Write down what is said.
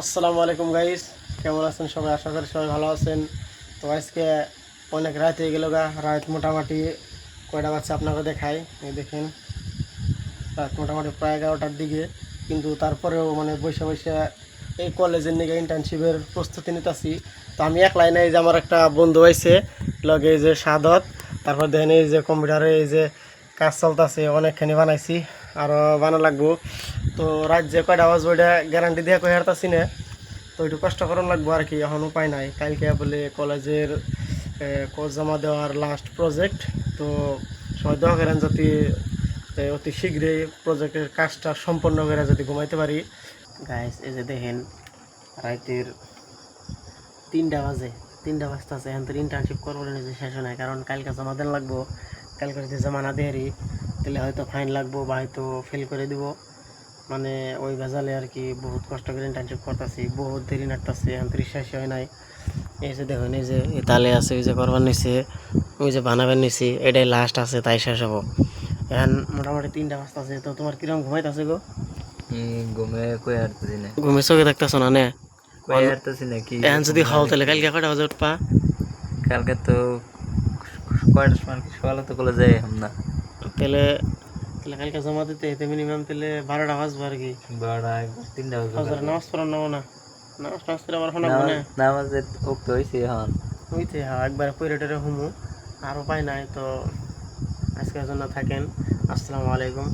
আসসালামু আলাইকুম গাইস, কেমন আছেন সবাই? আশা করি সবাই ভালো আছেন। তো আজকে অনেক রাত হয়ে গেল রাত মোটামুটি কয়টা বাজছে আপনাকে দেখাই। এই দেখেন, রাত মোটামুটি প্রায় 11টার দিকে। কিন্তু তারপরেও মানে বসে বসে এই কলেজের নিয়ে ইন্টার্নশিপের প্রস্তুতি নিতেছি। তো আমি একলাই নাই, যে আমার একটা বন্ধু হয়েছে লগে, এই যে সাদত। তারপর দেখেন এই যে কম্পিউটারে এই যে কাজ চলতেছে, অনেকখানি বানাইছি, আরও বানা লাগবো। তো রাত যে কয়টা বাজবো এটা গ্যারান্টি দিয়ে কই হারতাছি না। তো একটু কষ্ট করার লাগবো আর কি, এখন উপায় নাই। কালকে বলে কলেজের কোর্স জমা দেওয়ার লাস্ট প্রজেক্ট। তো সবাই দোয়া করেন যাতে অতি শীঘ্রই প্রজেক্টের কাজটা সম্পন্ন করে যাতে ঘুমাইতে পারি। গাইস, এই যে দেখেন রাতের 3টা বাজে, 3টা বাজতেছে, এখন তো ইন্টার্নশিপ করবো না যে শেষ নাই, কারণ কালকে জমা দেন লাগবো। কালকে যদি জমা না দেয়ারি তাহলে হয়তো ফাইন লাগবো বা হয়তো ফেল করে দিব। মানে ওই ভেজালে আর কি বহুত কষ্ট করে ইন্টার্নশিপ করতেছি, বহুত দেরি লাগতেছে, এখন 30 হয় নাই। এই যে দেখুন, এই যে তালে আছে, ওই যে করবার নিছে, ওই যে বানাবার নিছি, এটাই লাস্ট আছে, তাই শেষ হবো। এখন মোটামুটি 3টা বাজতেছে। তো তোমার কিরকম ঘুমাইতেছে গো? ঘুমে কই হারতেছি না, ঘুমে চোখে দেখতেছো না নে? কই হারতেছি না কি এখন যদি হও তাহলে কালকে কয়টা বাজে উঠবা? কালকে তো কয়টার সময় সকালে তো কলেজ যাই এখন না। তাহলে তাহলে কালকে জমা দিতে হইতে মিনিমাম তাহলে 12টা বাজবো আর কি। 12টা 3টা বাজবে ফজরে কালকে। নামাজ পড়ার নামো না? নামাজ টামাজ পড়ে আবার শোনাবো না? নামাজের উক্ত হয়েছে এখন। হইতে হ্যাঁ, একবার পইরে টেরে হুমু, আর উপায় নাই। তো আজকের জন্য থাকেন। আসসালামু আলাইকুম।